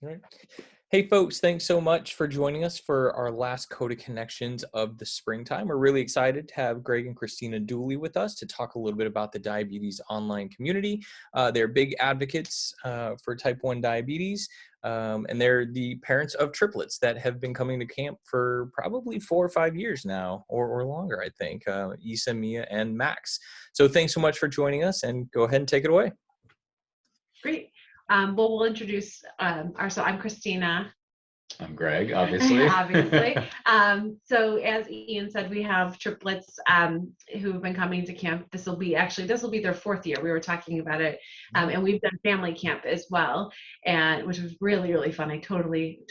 All right. Hey, folks, thanks so much for joining us for our last Koda Connections of the springtime. We're really excited to have Greg and Kristina Dooley with us to talk a little bit about the diabetes online community. They're big advocates for type 1 diabetes, and they're the parents of triplets that have been coming to camp for probably 4 or 5 years now, or longer, I think, Isa, Mia, and Max. So thanks so much for joining us, and go ahead and take it away. Great. Well, we'll introduce ourselves. I'm Kristina. I'm Greg, obviously. Obviously. So as Ian said, we have triplets who've been coming to camp. This will be their 4th year. We were talking about it. And we've done family camp as well, and which was really, really fun. I totally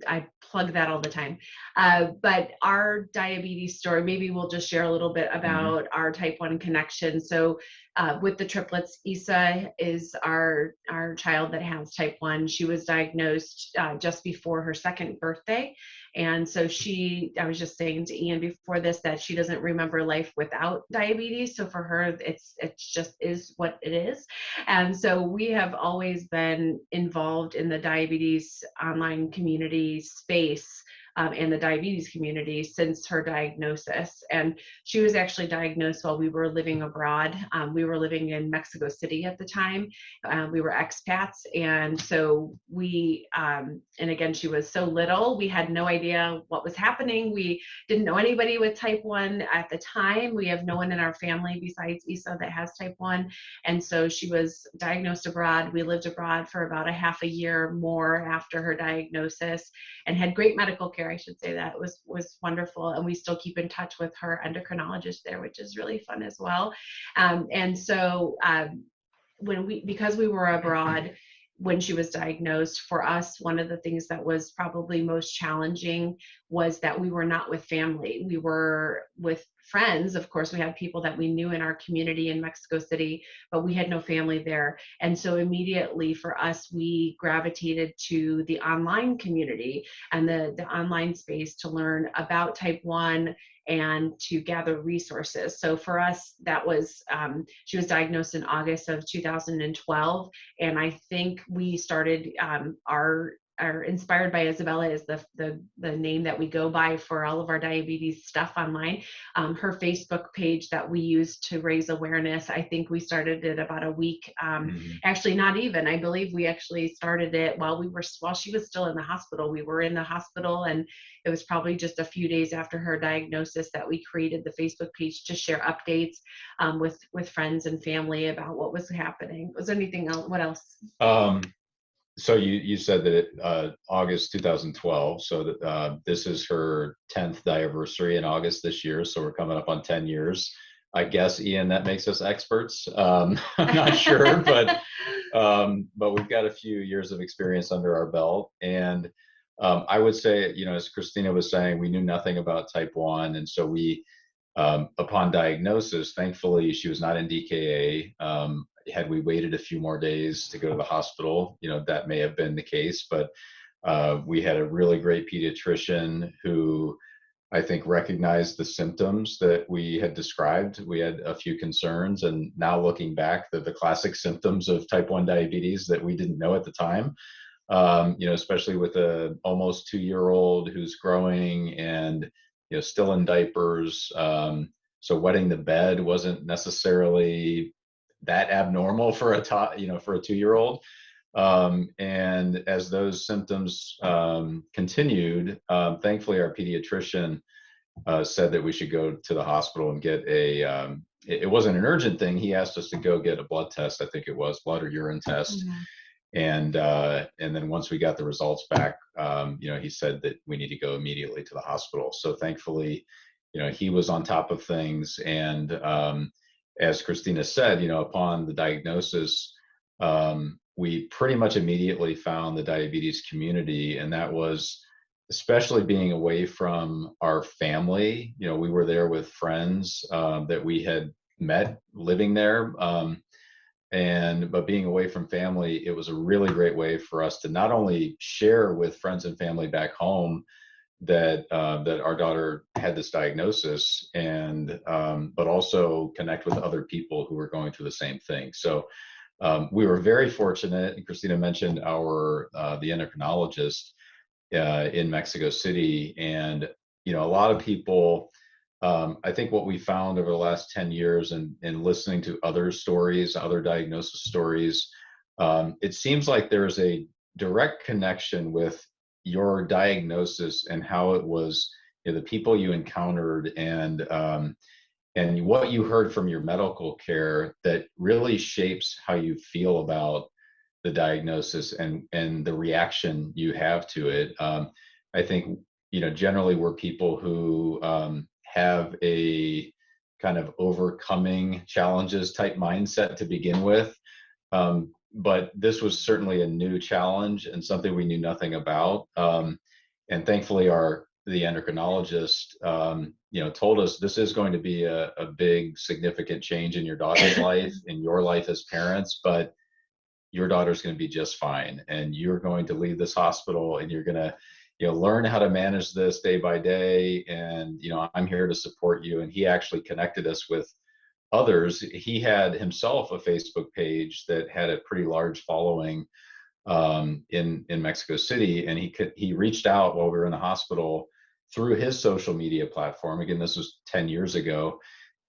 I plug that all the time. But our diabetes story, maybe we'll just share a little bit about our type 1 connection. So with the triplets, Isa is our child that has type 1. She was diagnosed just before her 2nd birthday. And so I was just saying to Ian before this that she doesn't remember life without diabetes. So for her, it's just is what it is. And so we have always been involved in the diabetes online community space and the diabetes community since her diagnosis. And she was actually diagnosed while we were living abroad. We were living in Mexico City at the time. We were expats. And so and again, she was so little, we had no idea what was happening. We didn't know anybody with type 1 at the time. We have no one in our family besides Isa that has type 1. And so she was diagnosed abroad. We lived abroad for about a half a year more after her diagnosis and had great medical care. I should say that was wonderful. And we still keep in touch with her endocrinologist there, which is really fun as well. And so because we were abroad, when she was diagnosed, for us, one of the things that was probably most challenging was that we were not with family. We were with friends. Of course, we had people that we knew in our community in Mexico City, but we had no family there. And so immediately for us, we gravitated to the online community and the online space to learn about type 1 and to gather resources. So for us, that was, she was diagnosed in August of 2012. And I think we started our Inspired by Isabella is the name that we go by for all of our diabetes stuff online. Her Facebook page that we use to raise awareness, I think we started it about a week. Actually, not even. I believe we actually started it while she was still in the hospital. We were in the hospital, and it was probably just a few days after her diagnosis that we created the Facebook page to share updates with friends and family about what was happening. Was there anything else? What else? So you said that August 2012. So that this is her 10th anniversary in August this year. So we're coming up on 10 years. I guess, Ian, that makes us experts. I'm not sure, but we've got a few years of experience under our belt. And I would say, as Kristina was saying, we knew nothing about type 1. And so we, upon diagnosis, thankfully, she was not in DKA. Had we waited a few more days to go to the hospital, that may have been the case. But we had a really great pediatrician who I think recognized the symptoms that we had described. We had a few concerns, and now looking back, the classic symptoms of type 1 diabetes that we didn't know at the time, especially with a almost 2-year-old who's growing and still in diapers. So wetting the bed wasn't necessarily that abnormal for a for a 2-year-old. And as those symptoms continued, thankfully our pediatrician said that we should go to the hospital and get it wasn't an urgent thing. He asked us to go get a blood test. I think it was blood or urine test. And then once we got the results back, he said that we need to go immediately to the hospital. So thankfully, he was on top of things. And as Kristina said, upon the diagnosis, we pretty much immediately found the diabetes community. And that was, especially being away from our family, we were there with friends that we had met living there. But being away from family, it was a really great way for us to not only share with friends and family back home that our daughter had this diagnosis, and but also connect with other people who were going through the same thing. So We were very fortunate, and Kristina mentioned the endocrinologist in Mexico City. And, a lot of people, I think what we found over the last 10 years and listening to other stories, other diagnosis stories, it seems like there's a direct connection with your diagnosis and how it was, the people you encountered and what you heard from your medical care that really shapes how you feel about the diagnosis and the reaction you have to it. I think, generally we're people who have a kind of overcoming challenges type mindset to begin with. But this was certainly a new challenge and something we knew nothing about. And thankfully the endocrinologist, told us this is going to be a big, significant change in your daughter's life, in your life as parents, but your daughter's going to be just fine. And you're going to leave this hospital and you're going to, learn how to manage this day by day. And, I'm here to support you. And he actually connected us with others. He had himself a Facebook page that had a pretty large following in Mexico City. And he reached out while we were in the hospital through his social media platform. Again, this was 10 years ago,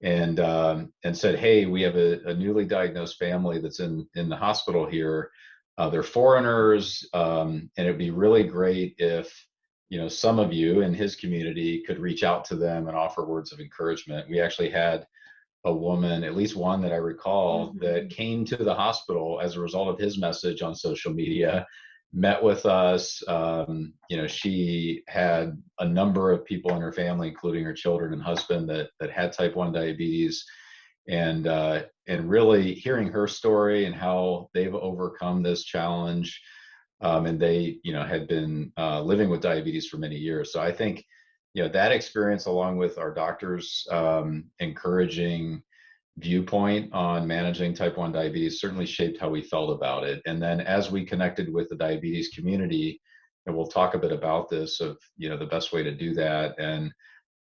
and said, "Hey, we have a newly diagnosed family that's in the hospital here. They're foreigners, and it'd be really great if some of you in his community could reach out to them and offer words of encouragement." We actually had a woman, at least one that I recall, that came to the hospital as a result of his message on social media, met with us. She had a number of people in her family, including her children and husband, that had type 1 diabetes. And really hearing her story and how they've overcome this challenge. And they, had been living with diabetes for many years. So I think, that experience, along with our doctor's encouraging viewpoint on managing type 1 diabetes, certainly shaped how we felt about it. And then as we connected with the diabetes community, and we'll talk a bit about this, of the best way to do that. And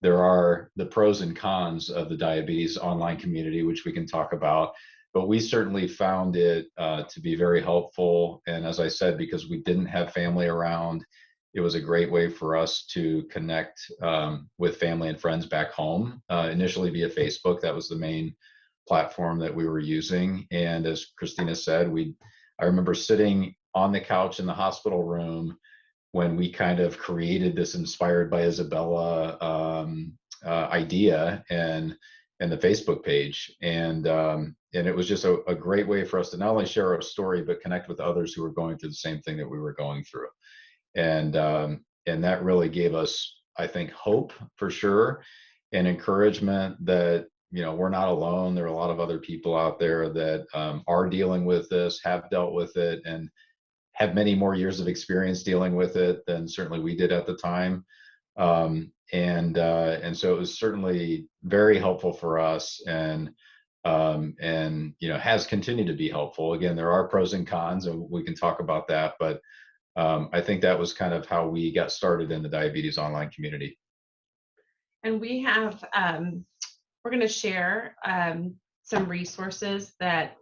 there are the pros and cons of the diabetes online community, which we can talk about, but we certainly found it to be very helpful. And as I said, because we didn't have family around, it was a great way for us to connect with family and friends back home, initially via Facebook. That was the main platform that we were using. And as Kristina said, I remember sitting on the couch in the hospital room when we kind of created this inspired by Isabella idea and the Facebook page. And it was just a great way for us to not only share our story, but connect with others who were going through the same thing that we were going through. And that really gave us, I think, hope for sure, and encouragement that, we're not alone. There are a lot of other people out there that are dealing with this, have dealt with it, and have many more years of experience dealing with it than certainly we did at the time. And so it was certainly very helpful for us, and has continued to be helpful. Again, there are pros and cons, and we can talk about that, but I think that was kind of how we got started in the diabetes online community. And we have, we're going to share some resources that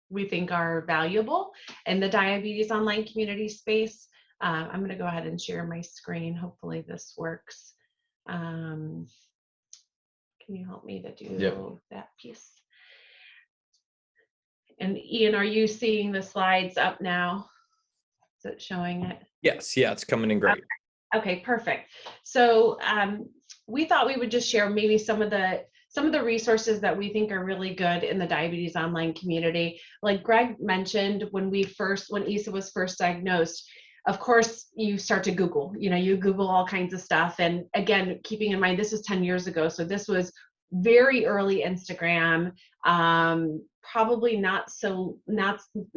we think are valuable in the diabetes online community space. I'm going to go ahead and share my screen. Hopefully this works. Can you help me to do that piece? And Ian, are you seeing the slides up now? Is it showing it? Yes, yeah, it's coming in great. Okay, perfect. So we thought we would just share maybe some of the resources that we think are really good in the diabetes online community. Like Greg mentioned, when Isa was first diagnosed, of course, you start to Google, you Google all kinds of stuff. And again, keeping in mind, this was 10 years ago. So this was very early Instagram, probably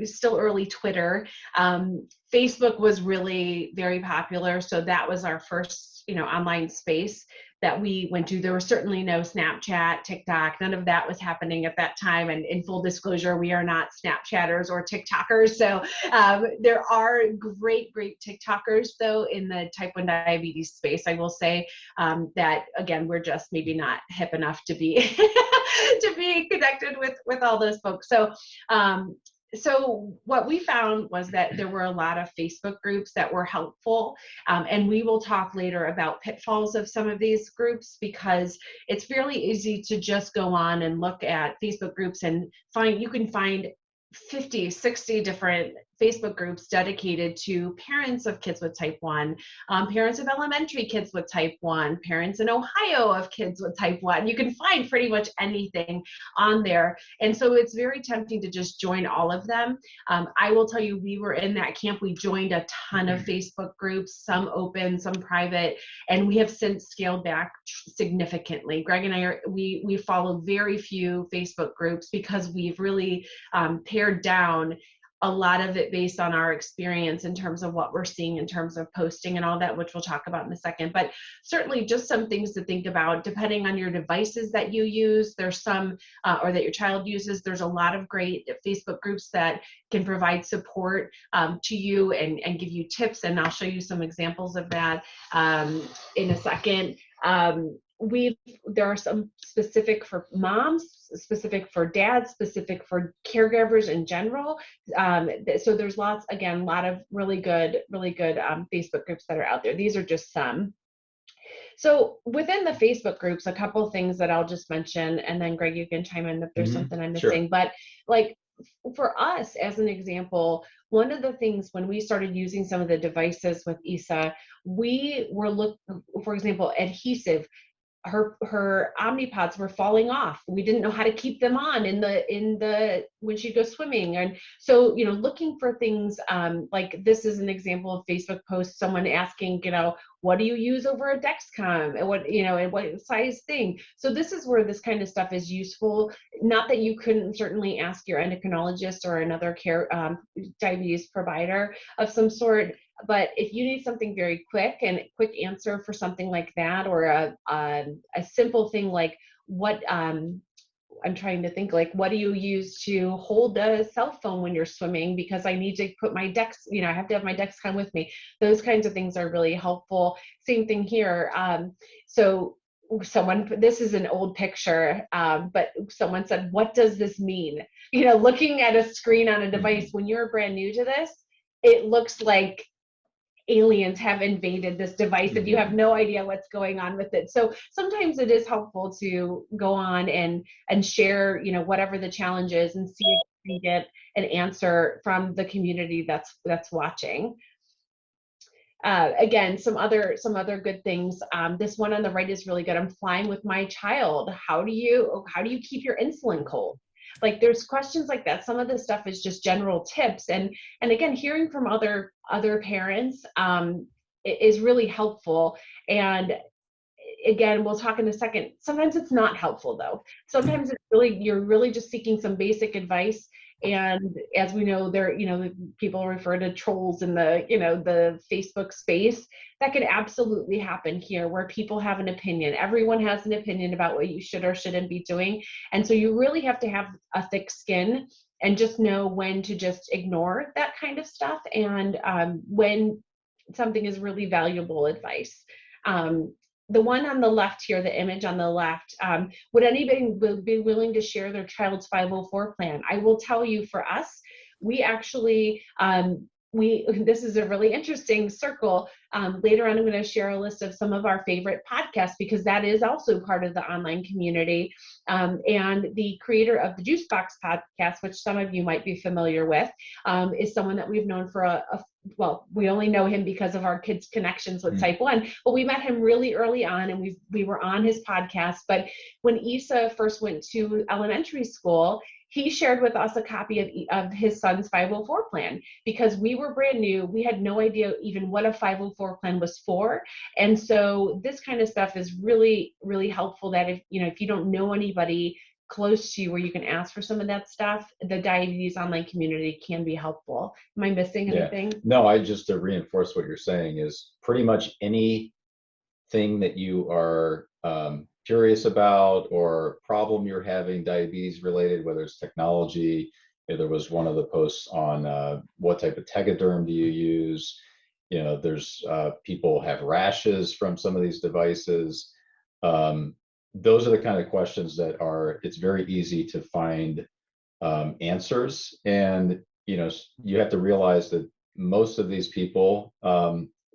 still early Twitter. Facebook was really very popular. So that was our first, online space that we went to. There was certainly no Snapchat, TikTok, none of that was happening at that time. And in full disclosure, we are not Snapchatters or TikTokers. So there are great TikTokers though in the type 1 diabetes space. I will say that again, we're just maybe not hip enough to be to be connected with all those folks. So what we found was that there were a lot of Facebook groups that were helpful. And we will talk later about pitfalls of some of these groups, because it's fairly easy to just go on and look at Facebook groups and you can find 50, 60 different Facebook groups dedicated to parents of kids with type 1, parents of elementary kids with type 1, parents in Ohio of kids with type 1. You can find pretty much anything on there. And so it's very tempting to just join all of them. I will tell you, we were in that camp. We joined a ton of Facebook groups, some open, some private, and we have since scaled back significantly. Greg and I we follow very few Facebook groups because we've really pared down a lot of it based on our experience in terms of what we're seeing in terms of posting and all that, which we'll talk about in a second. But certainly just some things to think about depending on your devices that you use. There's some, or that your child uses, there's a lot of great Facebook groups that can provide support to you and give you tips. And I'll show you some examples of that in a second. There are some specific for moms, specific for dads, specific for caregivers in general. So there's a lot of really good Facebook groups that are out there. These are just some. So within the Facebook groups, a couple of things that I'll just mention, and then Greg, you can chime in if there's something I'm missing. Sure. But like for us, as an example, one of the things when we started using some of the devices with Isa, we were looking, for example, adhesive. Her Omnipods were falling off. We didn't know how to keep them on when she'd go swimming. And so, looking for things like this is an example of Facebook post, someone asking, what do you use over a Dexcom and what size thing? So this is where this kind of stuff is useful. Not that you couldn't certainly ask your endocrinologist or another diabetes provider of some sort. But if you need something very quick answer for something like that, or a simple thing like what I'm trying to think, like, what do you use to hold a cell phone when you're swimming? Because I need to put my I have to have my Dexcom with me. Those kinds of things are really helpful. Same thing here. So this is an old picture, but someone said, what does this mean? Looking at a screen on a device, when you're brand new to this, it looks like aliens have invaded this device and you have no idea what's going on with it. So sometimes it is helpful to go on and share, whatever the challenge is, and see if you can get an answer from the community that's watching. Again, some other good things. This one on the right is really good. I'm flying with my child. How do you keep your insulin cold? Like, there's questions like that. Some of this stuff is just general tips. And again, hearing from other parents is really helpful. And again, we'll talk in a second. Sometimes it's not helpful though. Sometimes you're really just seeking some basic advice. And as we know, people refer to trolls in the Facebook space. That could absolutely happen here, where people have an opinion. Everyone has an opinion about what you should or shouldn't be doing. And so you really have to have a thick skin and just know when to just ignore that kind of stuff, and when something is really valuable advice. The one on the left here, the image on the left, would anybody be willing to share their child's 504 plan? I will tell you, for us, we actually, this is a really interesting circle. Later on, I'm going to share a list of some of our favorite podcasts, because that is also part of the online community. And the creator of the Juicebox Podcast, which some of you might be familiar with, is someone that we've known for well, we only know him because of our kids' connections with type 1, but we met him really early on, and we were on his podcast. But when Isa first went to elementary school, he shared with us a copy of his son's 504 plan, because we were brand new. We had no idea even what a 504 plan was for. And so this kind of stuff is really, really helpful, that if you don't know anybody close to you where you can ask for some of that stuff, the diabetes online community can be helpful. Am I missing anything? Yeah. No, just to reinforce what you're saying, is pretty much anything that you are curious about, or problem you're having diabetes related, whether it's technology. There was one of the posts on what type of tegaderm do you use. There's people have rashes from some of these devices. Those are the kind of questions that it's very easy to find answers. And, you have to realize that most of these people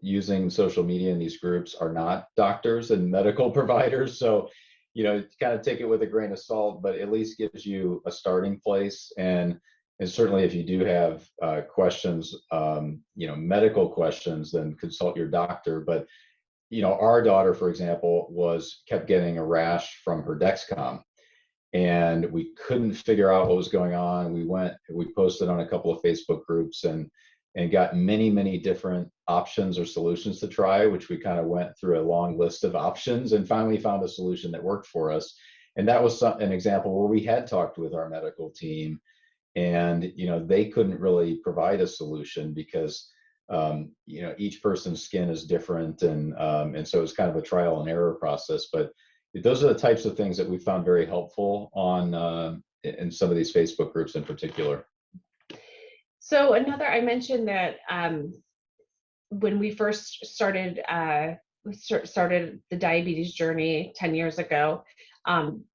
using social media in these groups are not doctors and medical providers. So, kind of take it with a grain of salt, but at least gives you a starting place. And certainly if you do have questions, medical questions, then consult your doctor. But, our daughter, for example, kept getting a rash from her Dexcom, and we couldn't figure out what was going on. We posted on a couple of Facebook groups and got many, many different options or solutions to try, which we kind of went through a long list of options and finally found a solution that worked for us. And that was an example where we had talked with our medical team, and they couldn't really provide a solution because each person's skin is different, and so it's kind of a trial and error process. But those are the types of things that we found very helpful on in some of these Facebook groups in particular. So I mentioned that when we first started the diabetes journey 10 years ago,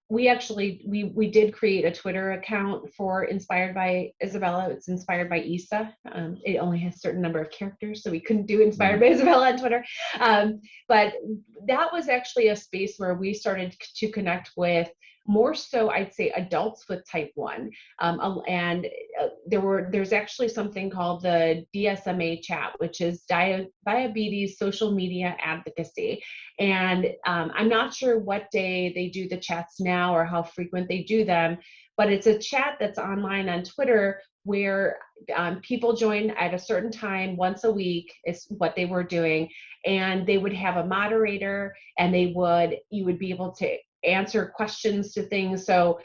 we did create a Twitter account for Inspired by Isabella. It's Inspired by Isa. It only has a certain number of characters, so we couldn't do Inspired by Isabella on Twitter. But that was actually a space where we started to connect with more so, I'd say, adults with type 1. And there's actually something called the DSMA chat, which is Diabetes Social Media Advocacy. And I'm not sure what day they do the chats now or how frequent they do them, but it's a chat that's online on Twitter where people join at a certain time once a week is what they were doing. And they would have a moderator, and you would be able to answer questions to things. So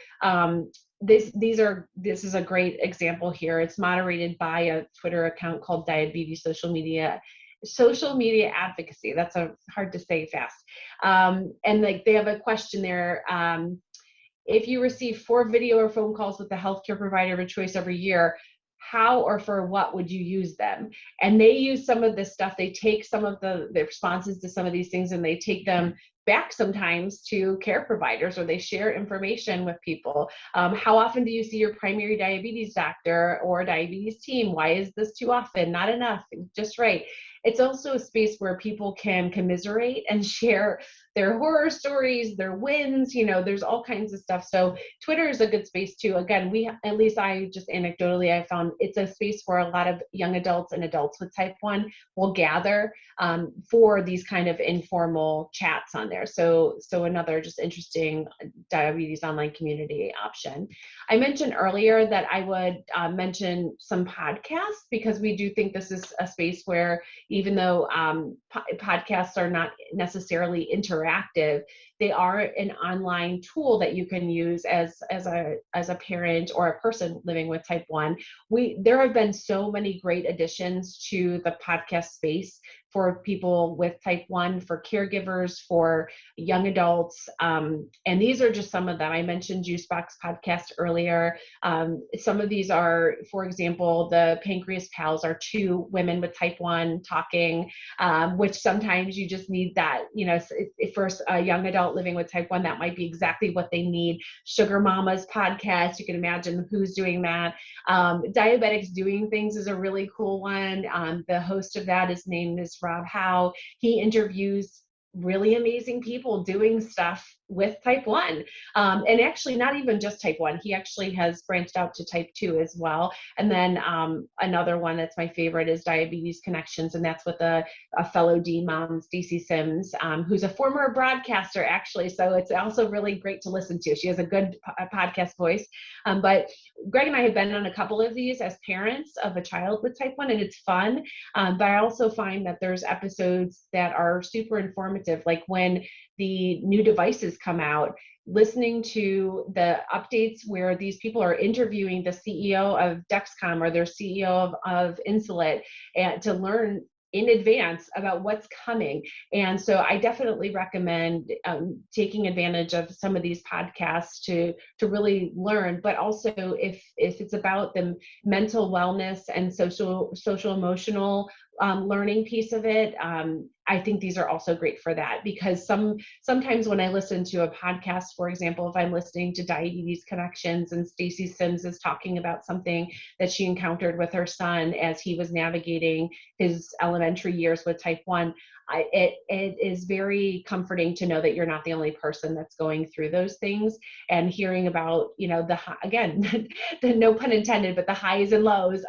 this is a great example here. It's moderated by a Twitter account called Diabetes Social Media Advocacy. That's hard to say fast. And they have a question there. If you receive 4 video or phone calls with a healthcare provider of a choice every year, how or for what would you use them? And they use some of this stuff. They take some of the responses to some of these things, and they take them back sometimes to care providers, or they share information with people. How often do you see your primary diabetes doctor or diabetes team? Why is this too often? Not enough, just right. It's also a space where people can commiserate and share their horror stories, their wins, there's all kinds of stuff. So Twitter is a good space too. Again, at least I just anecdotally, I found it's a space where a lot of young adults and adults with type 1 will gather for these kind of informal chats on there. So another just interesting diabetes online community option. I mentioned earlier that I would mention some podcasts, because we do think this is a space where, even though podcasts are not necessarily interactive, they are an online tool that you can use as a parent or a person living with type 1. There have been so many great additions to the podcast space for people with type 1, for caregivers, for young adults. And these are just some of them. I mentioned Juicebox Podcast earlier. Some of these are, for example, the Pancreas Pals are 2 women with type 1 talking, which sometimes you just need that, if for a young adult living with type 1, that might be exactly what they need. Sugar Mama's podcast, you can imagine who's doing that. Diabetics Doing Things is a really cool one. The host of that, his name is Rob Howe. He interviews really amazing people doing stuff with type 1. And actually not even just type 1. He actually has branched out to type 2 as well. And then another one that's my favorite is Diabetes Connections. And that's with a fellow D mom, Stacey Sims, who's a former broadcaster actually. So it's also really great to listen to. She has a good podcast voice. But Greg and I have been on a couple of these as parents of a child with type 1, and it's fun. But I also find that there's episodes that are super informative, like when the new devices come out, listening to the updates where these people are interviewing the CEO of Dexcom or their CEO of Insulet, and to learn in advance about what's coming. And so I definitely recommend taking advantage of some of these podcasts to really learn, but also if it's about the mental wellness and social emotional learning piece of it, I think these are also great for that, because sometimes when I listen to a podcast, for example, if I'm listening to Diabetes Connections and Stacy Sims is talking about something that she encountered with her son as he was navigating his elementary years with type 1, it is very comforting to know that you're not the only person that's going through those things, and hearing about, again, the no pun intended, but the highs and lows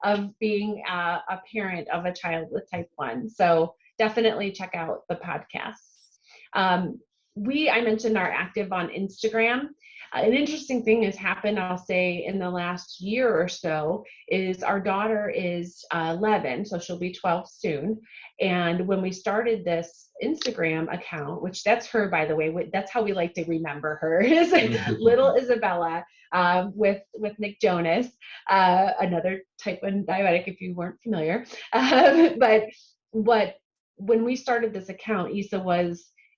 of being a parent of a child with type 1. So definitely check out the podcasts. I mentioned, are active on Instagram. An interesting thing has happened, I'll say, in the last year or so, is our daughter is 11, so she'll be 12 soon. And when we started this Instagram account, which that's her, by the way, that's how we like to remember her, is little Isabella, with Nick Jonas, another type 1 diabetic, if you weren't familiar. But when we started this account,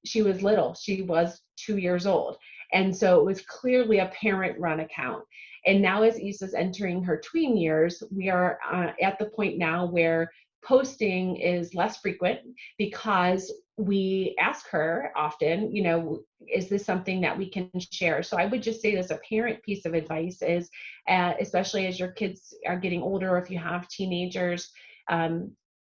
she was little. She was 2 years old. And so it was clearly a parent-run account. And now as Issa's entering her tween years, we are at the point now where posting is less frequent, because we ask her often, is this something that we can share? So I would just say, as a parent piece of advice is, especially as your kids are getting older, or if you have teenagers,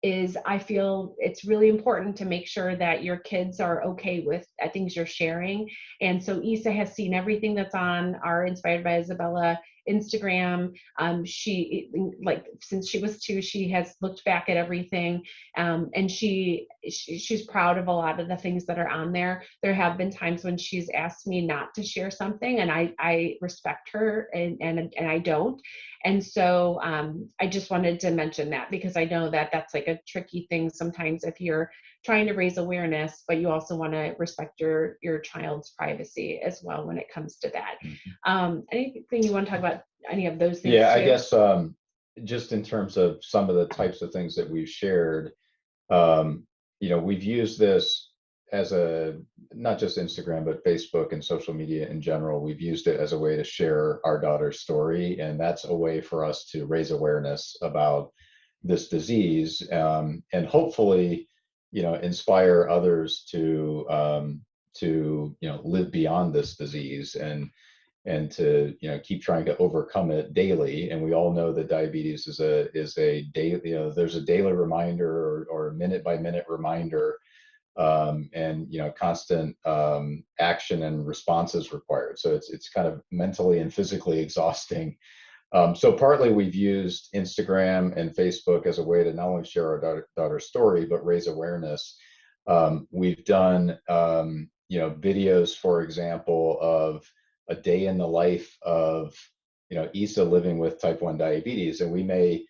is I feel it's really important to make sure that your kids are okay with things you're sharing. And so Isa has seen everything that's on our Inspired by Isabella Instagram. She, since she was 2, she has looked back at everything, and she's proud of a lot of the things that are on there. There have been times when she's asked me not to share something, and I respect her, and I don't. And so I just wanted to mention that, because I know that that's like a tricky thing sometimes if you're trying to raise awareness, but you also want to respect your child's privacy as well when it comes to that. Anything you want to talk about, any of those things? Yeah, too? I guess just in terms of some of the types of things that we've shared, we've used this as not just Instagram, but Facebook and social media in general. We've used it as a way to share our daughter's story, and that's a way for us to raise awareness about this disease, and hopefully, inspire others to live beyond this disease, and to keep trying to overcome it daily. And we all know that diabetes is a daily, there's a daily reminder or minute by minute reminder, and constant action and responses required. So it's kind of mentally and physically exhausting. So partly we've used Instagram and Facebook as a way to not only share our daughter's story, but raise awareness. We've done videos, for example, of a day in the life of Isa living with type 1 diabetes, and we may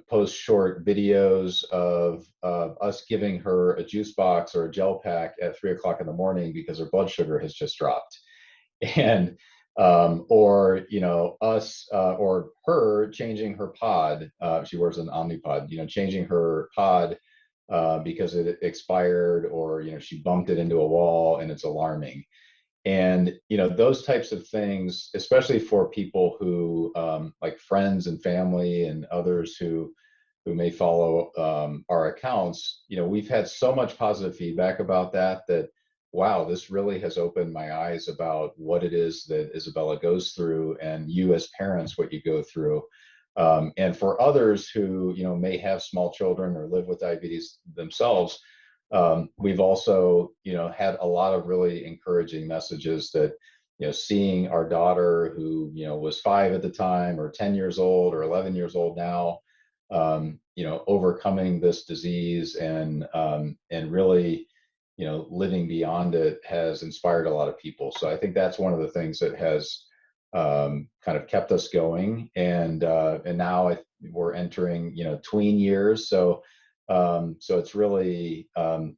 post short videos of us giving her a juice box or a gel pack at 3 o'clock in the morning because her blood sugar has just dropped, and or us or her changing her pod. She wears an Omnipod. Changing her pod because it expired, or she bumped it into a wall and it's alarming. And those types of things, especially for people who like friends and family and others who may follow our accounts, we've had so much positive feedback about that wow, this really has opened my eyes about what it is that Isabella goes through, and you as parents, what you go through. And for others who may have small children or live with diabetes themselves, we've also had a lot of really encouraging messages that seeing our daughter, who was 5 at the time, or 10 years old, or 11 years old now, overcoming this disease and really living beyond it, has inspired a lot of people. So I think that's one of the things that has kind of kept us going. And now we're entering tween years, so it's really,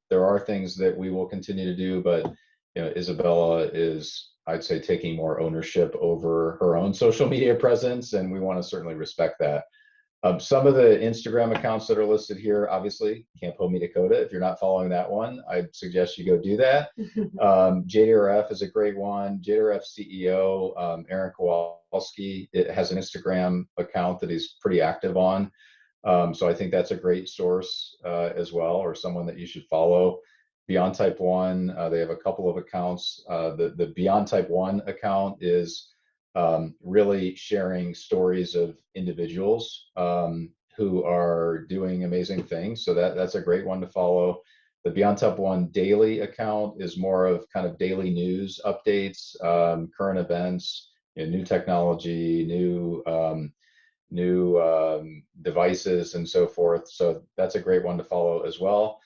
there are things that we will continue to do, but Isabella is, I'd say, taking more ownership over her own social media presence, and we want to certainly respect that. Some of the Instagram accounts that are listed here, obviously, Can't Hold Me to Koda. If you're not following that one, I'd suggest you go do that. JDRF is a great one. JDRF CEO, Aaron Kowalski, it has an Instagram account that he's pretty active on. So I think that's a great source as well, or someone that you should follow. Beyond Type 1, they have a couple of accounts. The Beyond Type 1 account is really sharing stories of individuals who are doing amazing things. So that's a great one to follow. The Beyond Type 1 daily account is more of kind of daily news updates, current events, new technology, new devices, and so forth. So that's a great one to follow as well.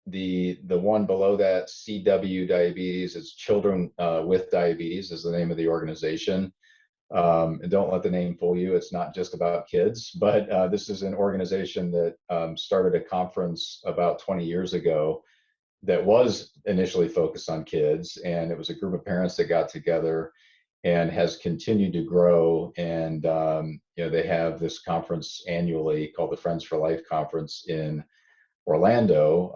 The one below that, CW Diabetes, it's Children with Diabetes is the name of the organization. And don't let the name fool you. It's not just about kids, but this is an organization that started a conference about 20 years ago that was initially focused on kids. And it was a group of parents that got together and has continued to grow. And they have this conference annually called the Friends for Life Conference in Orlando.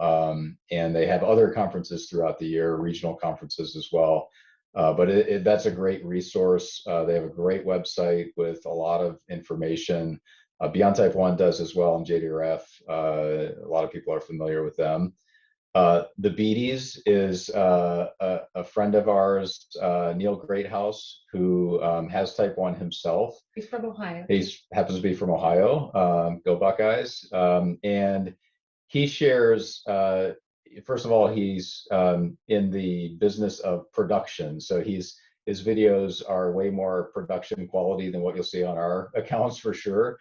And they have other conferences throughout the year, regional conferences as well. But that's a great resource. They have a great website with a lot of information. Beyond Type 1 does as well in JDRF. A lot of people are familiar with them. The Beaties is a friend of ours, Neil Greathouse, who has Type 1 himself. He's from Ohio. He happens to be from Ohio. Go Buckeyes. And he shares, first of all, he's in the business of production. So his videos are way more production quality than what you'll see on our accounts for sure.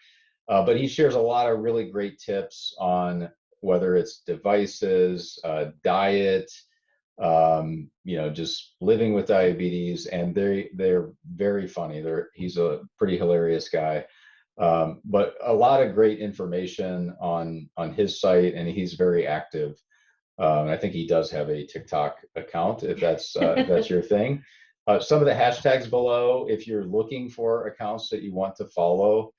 But he shares a lot of really great tips on whether it's devices, diet, just living with diabetes, and they're very funny. He's a pretty hilarious guy. But a lot of great information on his site, and he's very active. I think he does have a TikTok account, if that's your thing. Some of the hashtags below, if you're looking for accounts that you want to follow,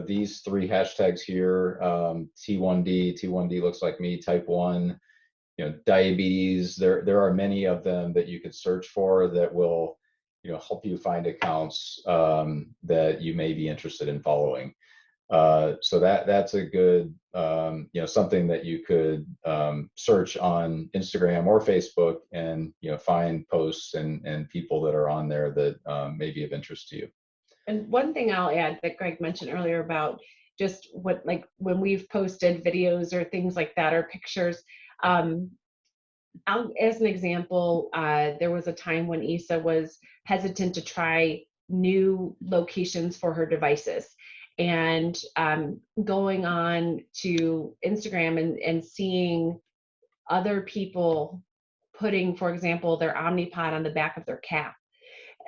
these 3 hashtags here, T1D looks like me, Type 1, diabetes, there are many of them that you could search for that will, help you find accounts that you may be interested in following. So that's a good, something that you could search on Instagram or Facebook and, find posts and people that are on there that may be of interest to you. And one thing I'll add that Greg mentioned earlier about just what, like when we've posted videos or things like that or pictures, as an example, there was a time when Isa was hesitant to try new locations for her devices. And going on to Instagram and seeing other people putting, for example, their Omnipod on the back of their calf,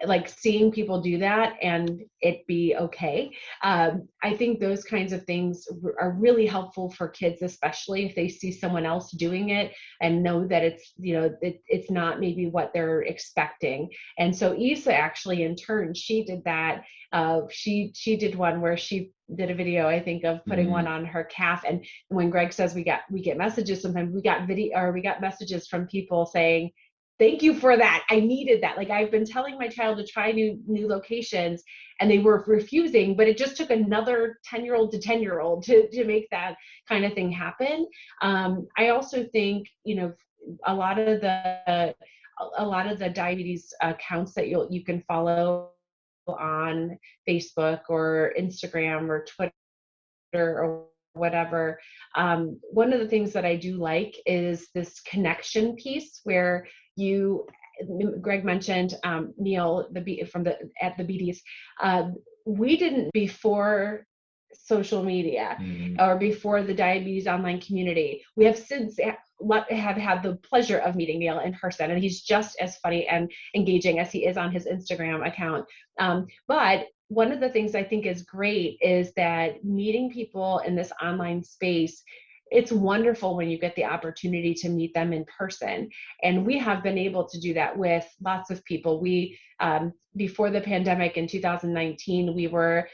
like seeing people do that and it be okay. I think those kinds of things are really helpful for kids, especially if they see someone else doing it and know that it's, it's not maybe what they're expecting. And so Isa actually, in turn, she did that. She did one where she did a video, I think, of putting one on her calf. And when Greg says we get messages, sometimes we got messages from people saying, thank you for that. I needed that. Like, I've been telling my child to try new locations and they were refusing, but it just took another 10-year-old to 10-year-old to make that kind of thing happen. I also think, a lot of the diabetes accounts that you can follow on Facebook or Instagram or Twitter or whatever. One of the things that I do like is this connection piece where Greg mentioned Neil at the BDs. We didn't, before social media or before the diabetes online community, we have since have had the pleasure of meeting Neil in person, and he's just as funny and engaging as he is on his Instagram account. But one of the things I think is great is that meeting people in this online space, it's wonderful when you get the opportunity to meet them in person. And we have been able to do that with lots of people. We, before the pandemic in 2019, we were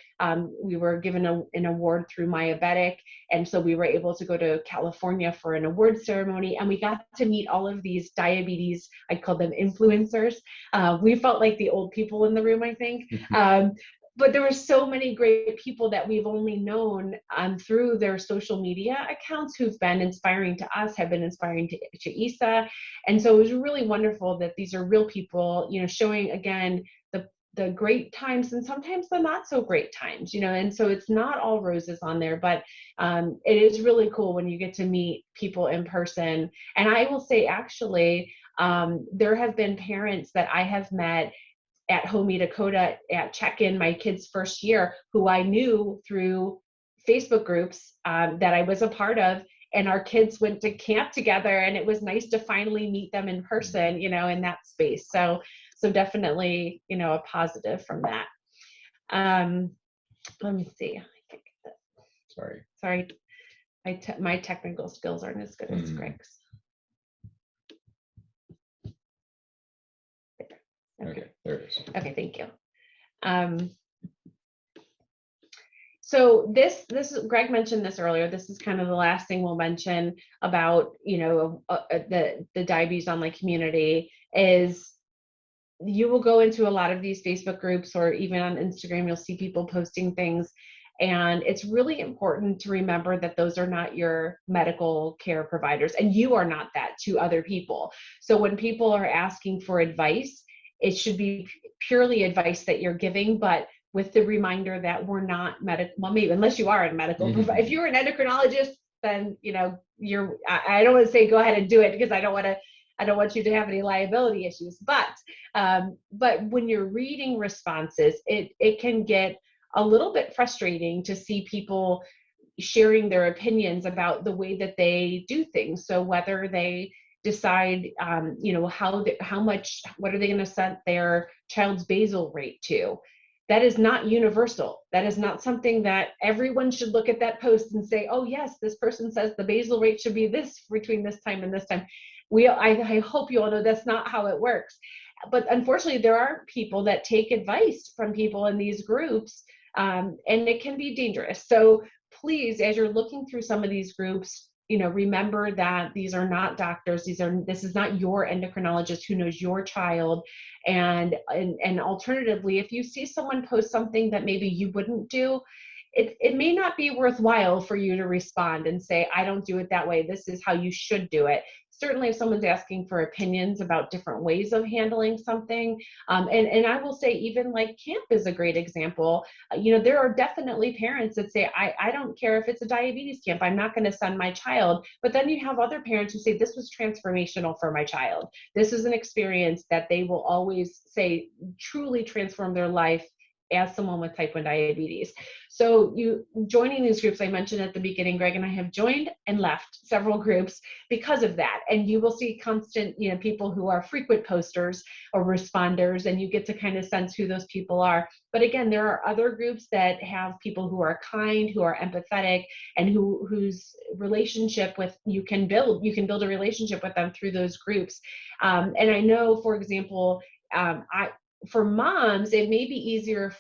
given an award through Diabetic. And so we were able to go to California for an award ceremony, and we got to meet all of these diabetes, I call them influencers. We felt like the old people in the room, I think. but there were so many great people that we've only known through their social media accounts who've been inspiring to us, have been inspiring to Isa. And so it was really wonderful that these are real people, you know, showing again the great times and sometimes the not so great times, you know, and so it's not all roses on there, but it is really cool when you get to meet people in person. And I will say, actually, there have been parents that I have met at Homey Koda at check-in my kids' first year who I knew through Facebook groups that I was a part of, and our kids went to camp together, and it was nice to finally meet them in person, you know, in that space. So definitely, you know, a positive from that. Let me see. Sorry. My technical skills aren't as good as Greg's. Okay, there it is. Okay, thank you. So this Greg mentioned this earlier. This is kind of the last thing we'll mention about, you know, the diabetes online community is you will go into a lot of these Facebook groups or even on Instagram, you'll see people posting things. And it's really important to remember that those are not your medical care providers, and you are not that to other people. So when people are asking for advice, it should be purely advice that you're giving, but with the reminder that we're not medical, well, maybe unless you are a medical provider. If you're an endocrinologist, then, you know, I don't want to say go ahead and do it because I don't want you to have any liability issues. But when you're reading responses, it can get a little bit frustrating to see people sharing their opinions about the way that they do things. So whether they decide, you know, what are they going to set their child's basal rate to? That is not universal. That is not something that everyone should look at that post and say, oh yes, this person says the basal rate should be this between this time and this time. I hope you all know that's not how it works. But unfortunately, there are people that take advice from people in these groups, and it can be dangerous. So please, as you're looking through some of these groups, you know, remember that these are not doctors. This is not your endocrinologist who knows your child. And alternatively, if you see someone post something that maybe you wouldn't do, it may not be worthwhile for you to respond and say, I don't do it that way. This is how you should do it. Certainly if someone's asking for opinions about different ways of handling something, and I will say even like camp is a great example. You know, there are definitely parents that say, I don't care if it's a diabetes camp, I'm not going to send my child. But then you have other parents who say, this was transformational for my child. This is an experience that they will always say truly transformed their life as someone with type 1 diabetes. So you joining these groups, I mentioned at the beginning, Greg and I have joined and left several groups because of that. And you will see constant, you know, people who are frequent posters or responders, and you get to kind of sense who those people are. But again, there are other groups that have people who are kind, who are empathetic, and whose relationship with you can build a relationship with them through those groups. And I know, for example, for moms, it may be easier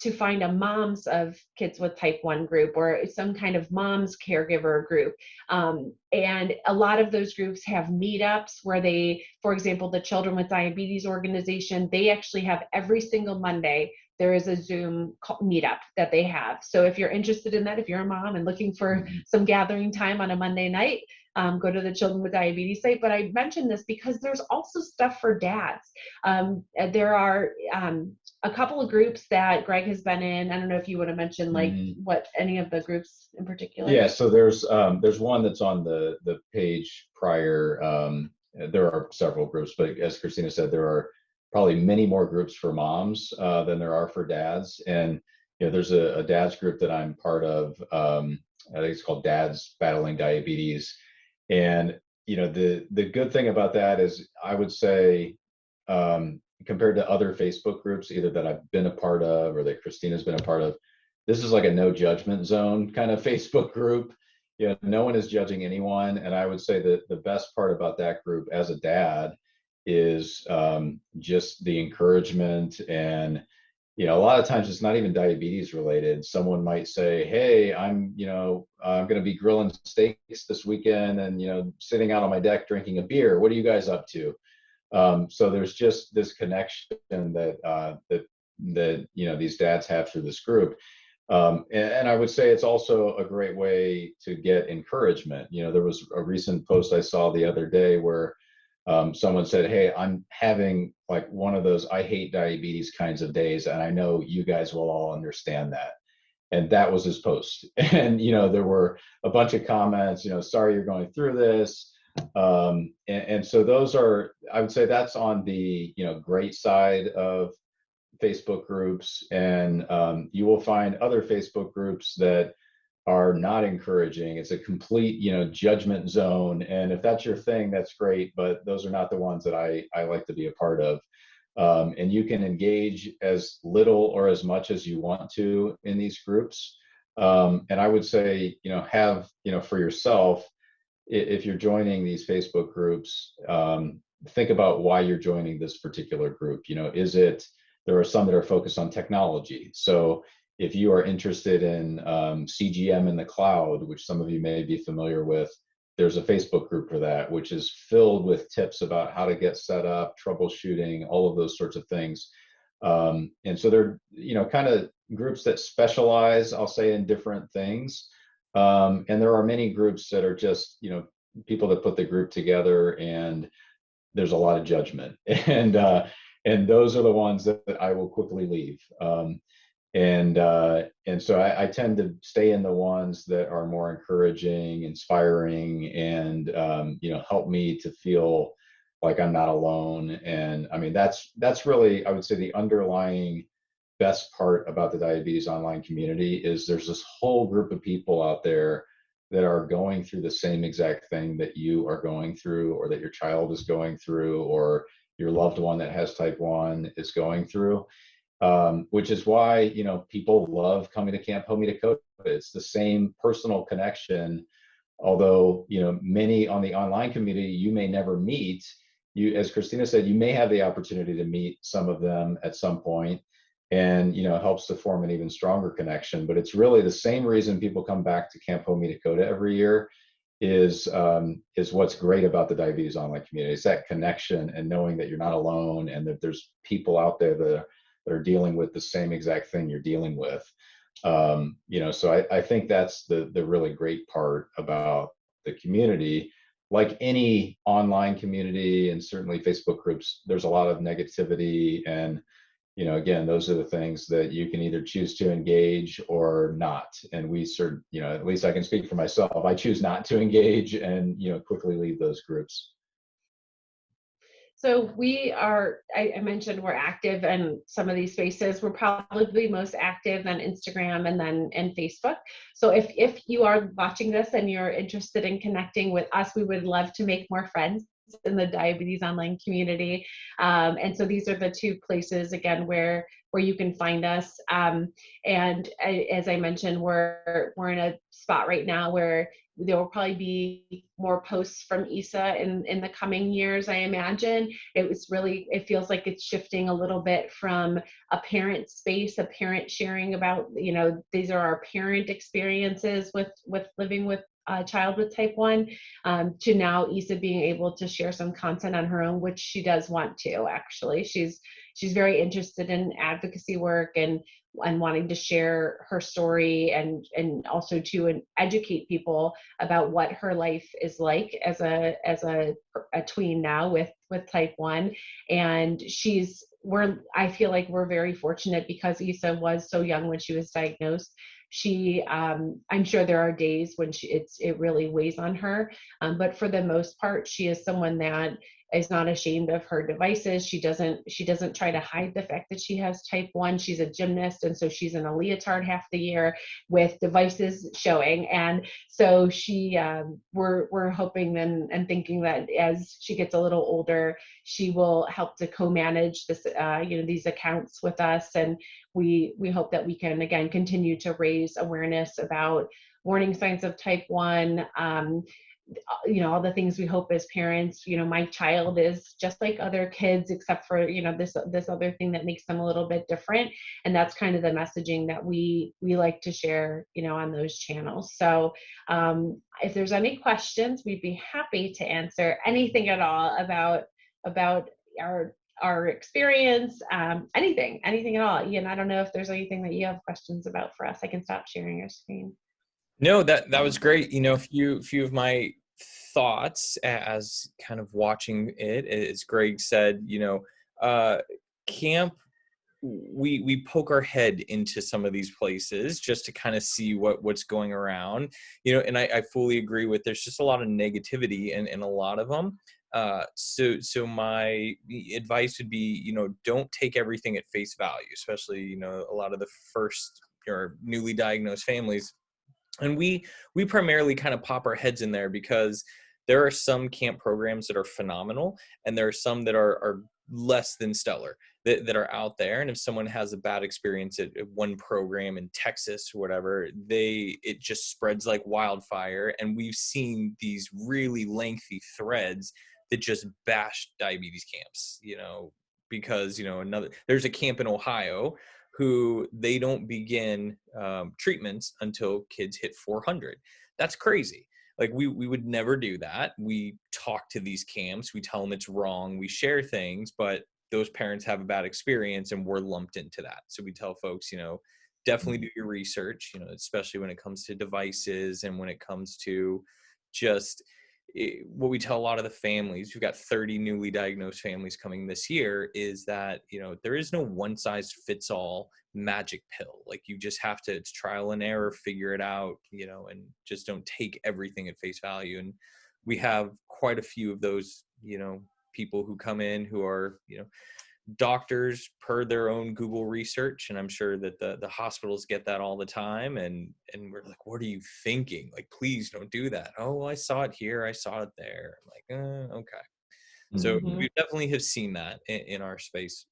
to find a moms of kids with type 1 group or some kind of moms caregiver group. And a lot of those groups have meetups where they, for example, the Children with Diabetes organization, they actually have every single Monday, there is a Zoom meetup that they have. So if you're interested in that, if you're a mom and looking for some gathering time on a Monday night, go to the Children with Diabetes site. But I mentioned this because there's also stuff for dads. There are a couple of groups that Greg has been in. I don't know if you want to mention like what any of the groups in particular. Yeah, so there's one that's on the page prior. There are several groups, but as Kristina said, there are probably many more groups for moms than there are for dads. And you know, there's a dads group that I'm part of. I think it's called Dads Battling Diabetes. And you know, the good thing about that is, I would say, compared to other Facebook groups, either that I've been a part of or that Kristina's been a part of, this is like a no judgment zone kind of Facebook group. You know, no one is judging anyone. And I would say that the best part about that group as a dad is just the encouragement. And you know, a lot of times it's not even diabetes related. Someone might say, hey, I'm going to be grilling steaks this weekend and, you know, sitting out on my deck drinking a beer. What are you guys up to? So there's just this connection that that, you know, these dads have through this group. And I would say it's also a great way to get encouragement. You know, there was a recent post I saw the other day where someone said, "Hey, I'm having like one of those I hate diabetes kinds of days, and I know you guys will all understand that." And that was his post. And, you know, there were a bunch of comments, you know, "Sorry you're going through this." And so those are, I would say that's on the, you know, great side of Facebook groups. And you will find other Facebook groups that are not encouraging. It's a complete, you know, judgment zone. And if that's your thing, that's great, but those are not the ones that I like to be a part of. And you can engage as little or as much as you want to in these groups. And I would say, you know, have, you know, for yourself, if you're joining these Facebook groups, think about why you're joining this particular group. You know, is it, there are some that are focused on technology. So if you are interested in CGM in the cloud, which some of you may be familiar with, there's a Facebook group for that, which is filled with tips about how to get set up, troubleshooting, all of those sorts of things. And so they're, you know, kind of groups that specialize, I'll say, in different things. And there are many groups that are just, you know, people that put the group together, and there's a lot of judgment. And those are the ones that I will quickly leave. And so I tend to stay in the ones that are more encouraging, inspiring, and you know, help me to feel like I'm not alone. And I mean, that's really, I would say, the underlying best part about the diabetes online community is there's this whole group of people out there that are going through the same exact thing that you are going through, or that your child is going through, or your loved one that has type 1 is going through. Which is why, you know, people love coming to Camp Homey to Koda. It's the same personal connection, although, you know, many on the online community you may never meet. You, as Kristina said, you may have the opportunity to meet some of them at some point, and, you know, it helps to form an even stronger connection. But it's really the same reason people come back to Camp Homey to Koda every year is what's great about the diabetes online community. It's that connection and knowing that you're not alone, and that there's people out there that are dealing with the same exact thing you're dealing with. You know, so I think that's the really great part about the community. Like any online community, and certainly Facebook groups, there's a lot of negativity. And, you know, again, those are the things that you can either choose to engage or not. And we you know, at least I can speak for myself, I choose not to engage, and, you know, quickly leave those groups. So we are, I mentioned we're active in some of these spaces. We're probably most active on Instagram and then in Facebook. So if you are watching this and you're interested in connecting with us, we would love to make more friends in the diabetes online community. And so these are the two places, again, where you can find us. And as I mentioned, we're in a spot right now where there will probably be more posts from Isa in the coming years, I imagine. It feels like it's shifting a little bit from a parent space, a parent sharing about, you know, these are our parent experiences with living with a child with type 1, to now Isa being able to share some content on her own, which she does want to. Actually, she's very interested in advocacy work and wanting to share her story, and also to educate people about what her life is like as a tween now with type 1. And I feel like we're very fortunate because Isa was so young when she was diagnosed. I'm sure there are days when it really weighs on her, but for the most part, she is someone that is not ashamed of her devices. She doesn't try to hide the fact that she has type 1. She's a gymnast, and so she's in a leotard half the year with devices showing. And so we're hoping and thinking that as she gets a little older, she will help to co-manage this, these accounts with us. And we hope that we can, again, continue to raise awareness about warning signs of type 1, all the things we hope as parents. My child is just like other kids, except for, this other thing that makes them a little bit different. And that's kind of the messaging that we like to share, on those channels. So if there's any questions, we'd be happy to answer anything at all about our experience, anything at all. Ian, I don't know if there's anything that you have questions about for us. I can stop sharing your screen. No, that was great. You know, a few of my thoughts as kind of watching it, as Greg said, you know, camp, we poke our head into some of these places just to kind of see what's going around, you know, and I fully agree with, there's just a lot of negativity in a lot of them. So my advice would be, you know, don't take everything at face value, especially, you know, a lot of the first or newly diagnosed families. And we primarily kind of pop our heads in there because there are some camp programs that are phenomenal, and there are some that are less than stellar that are out there. And if someone has a bad experience at one program in Texas or whatever, it just spreads like wildfire. And we've seen these really lengthy threads that just bash diabetes camps, you know, because, you know, there's a camp in Ohio who they don't begin treatments until kids hit 400. That's crazy. Like we would never do that. We talk to these camps, we tell them it's wrong, we share things, but those parents have a bad experience and we're lumped into that. So we tell folks, you know, definitely do your research, you know, especially when it comes to devices and when it comes to just what we tell a lot of the families. We've got 30 newly diagnosed families coming this year, is that, you know, there is no one size fits all magic pill. Like you just have to, it's trial and error, figure it out, you know, and just don't take everything at face value. And we have quite a few of those, you know, people who come in who are, you know, doctors per their own Google research. And I'm sure that the hospitals get that all the time. And we're like, what are you thinking? Like, please don't do that. Oh, I saw it here, I saw it there. I'm like, okay. So we definitely have seen that in our space.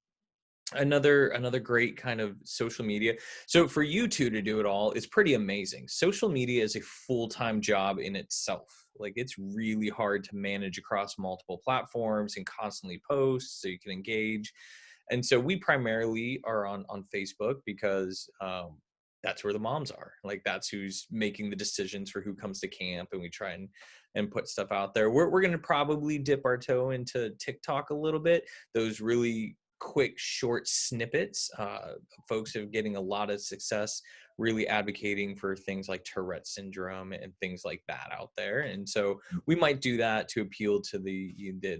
Another great kind of social media. So for you two to do it all is pretty amazing. Social media is a full-time job in itself. Like it's really hard to manage across multiple platforms and constantly post so you can engage. And so we primarily are on Facebook because that's where the moms are. Like that's who's making the decisions for who comes to camp, and we try and put stuff out there. We're going to probably dip our toe into TikTok a little bit. Those really quick short snippets. Folks are getting a lot of success really advocating for things like Tourette syndrome and things like that out there. And so we might do that to appeal to the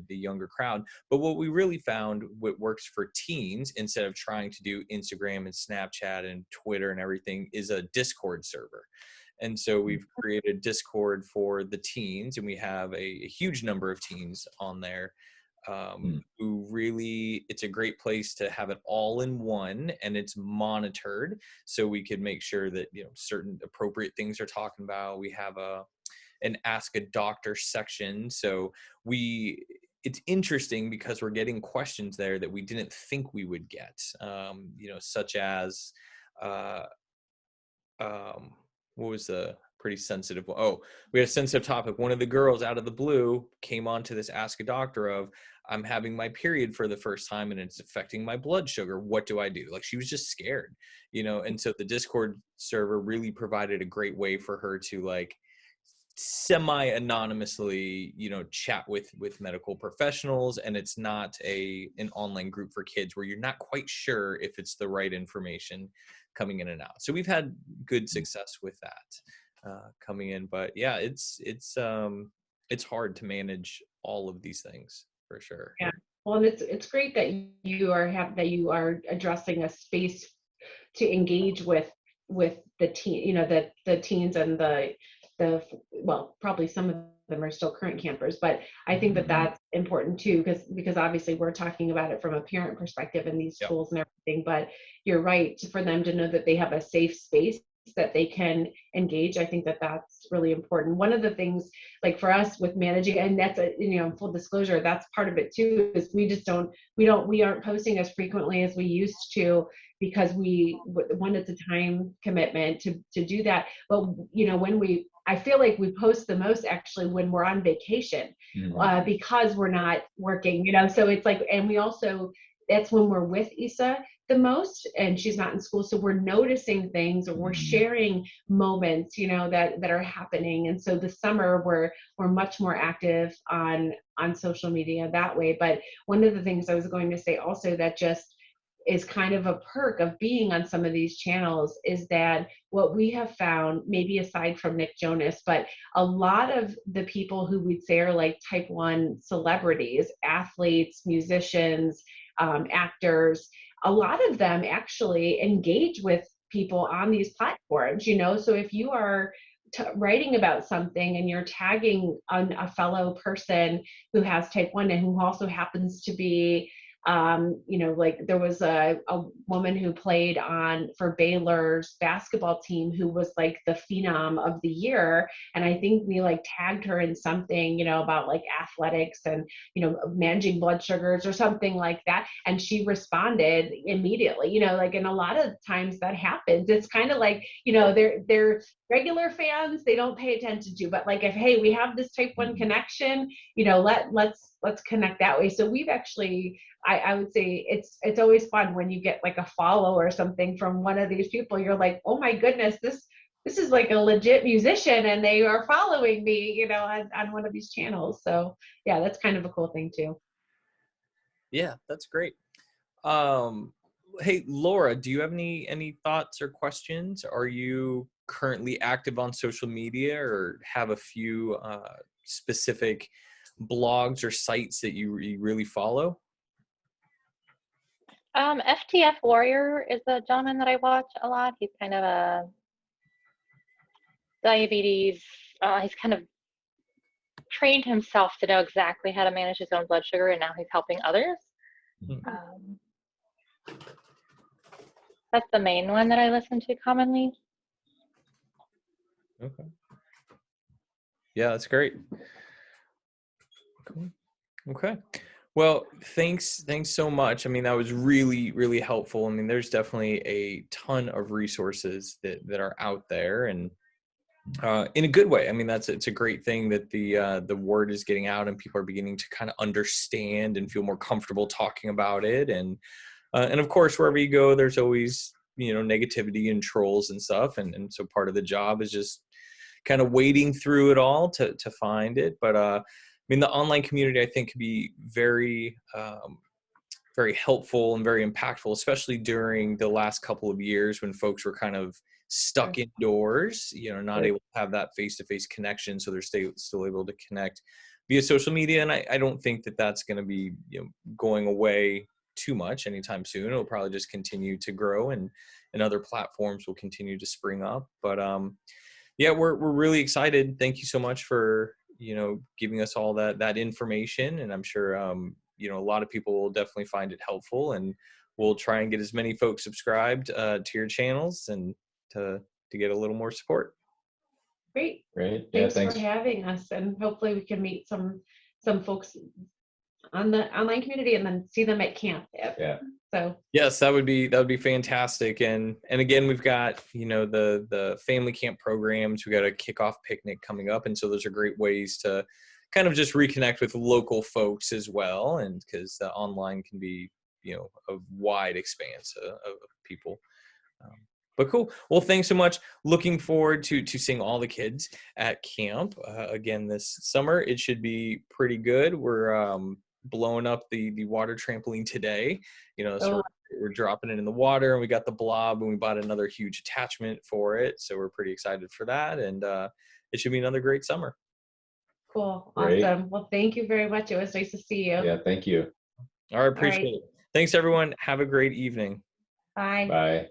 younger crowd. But what we really found, what works for teens, instead of trying to do Instagram and Snapchat and Twitter and everything, is a Discord server. And so we've created Discord for the teens, and we have a huge number of teens on there who really, it's a great place to have it all in one, and it's monitored so we could make sure that, you know, certain appropriate things are talking about. We have an ask a doctor section. So it's interesting because we're getting questions there that we didn't think we would get, you know, such as, what was the pretty sensitive one? Oh, we had a sensitive topic. One of the girls out of the blue came on to this Ask a Doctor of, I'm having my period for the first time and it's affecting my blood sugar. What do I do? Like she was just scared, you know? And so the Discord server really provided a great way for her to like semi-anonymously, you know, chat with medical professionals. And it's not an online group for kids where you're not quite sure if it's the right information coming in and out. So we've had good success with that coming in, but yeah, it's hard to manage all of these things for sure. Yeah. Well, and it's great that you are addressing a space to engage with the teen, you know, the teens and the well, probably some of them are still current campers, but I think that that's important too, because obviously we're talking about it from a parent perspective in these schools and everything, but you're right, for them to know that they have a safe space that they can engage. I think that that's really important. One of the things, like for us with managing, and that's full disclosure, that's part of it too, is we aren't posting as frequently as we used to, because one, it's a time commitment to do that. But you know, I feel like we post the most actually when we're on vacation, because we're not working, you know, so it's like, and we also, that's when we're with Isa the most, and she's not in school. So we're noticing things, or we're sharing moments, you know, that are happening. And so the summer we're much more active on on social media that way. But one of the things I was going to say also that just is kind of a perk of being on some of these channels is that what we have found, maybe aside from Nick Jonas, but a lot of the people who we'd say are like type 1 celebrities, athletes, musicians, actors, a lot of them actually engage with people on these platforms, so if you are writing about something and you're tagging a fellow person who has type 1 and who also happens to be like there was a woman who played for Baylor's basketball team who was like the phenom of the year. And I think we like tagged her in something, about like athletics and, managing blood sugars or something like that. And she responded immediately, and a lot of times that happens. It's kind of like, they're regular fans, they don't pay attention to, but like if, hey, we have this type 1 connection, let's connect that way. So we've actually, I would say it's always fun when you get like a follow or something from one of these people. You're like, oh my goodness, this is like a legit musician and they are following me, on one of these channels. So yeah, that's kind of a cool thing too. Yeah, that's great. Hey, Laura, do you have any thoughts or questions? Are you currently active on social media or have a few specific blogs or sites that you really follow? FTF Warrior is a gentleman that I watch a lot. He's kind of a diabetes, he's kind of trained himself to know exactly how to manage his own blood sugar, and now he's helping others. That's the main one that I listen to commonly. Okay. Yeah, that's great. Cool. Okay. Well, thanks so much. I mean, that was really, really helpful. I mean, there's definitely a ton of resources that are out there, and in a good way. I mean, it's a great thing that the word is getting out and people are beginning to kind of understand and feel more comfortable talking about it. And of course, wherever you go, there's always, negativity and trolls and stuff. And so part of the job is just kind of wading through it all to find it. But I mean, the online community, I think, could be very, very helpful and very impactful, especially during the last couple of years when folks were kind of stuck indoors, not able to have that face-to-face connection. So they're still able to connect via social media. And I don't think that that's going to be going away too much anytime soon. It'll probably just continue to grow and other platforms will continue to spring up. But yeah, we're really excited. Thank you so much for giving us all that information, and I'm sure a lot of people will definitely find it helpful, and we'll try and get as many folks subscribed to your channels and to get a little more support. Great. Yeah, Thanks for having us, and hopefully we can meet some folks on the online community and then see them at camp. Yeah. So yes, that would be fantastic. And again, we've got the family camp programs. We got a kickoff picnic coming up, and so those are great ways to kind of just reconnect with local folks as well. And because the online can be a wide expanse of people. But cool. Well, thanks so much. Looking forward to seeing all the kids at camp again this summer. It should be pretty good. We're blowing up the water trampoline today. So we're dropping it in the water, and we got the blob, and we bought another huge attachment for it. So we're pretty excited for that, and it should be another great summer. Cool. Great. Awesome. Well, thank you very much. It was nice to see you. Yeah, thank you. All right, appreciate it. Thanks, everyone. Have a great evening. Bye. Bye.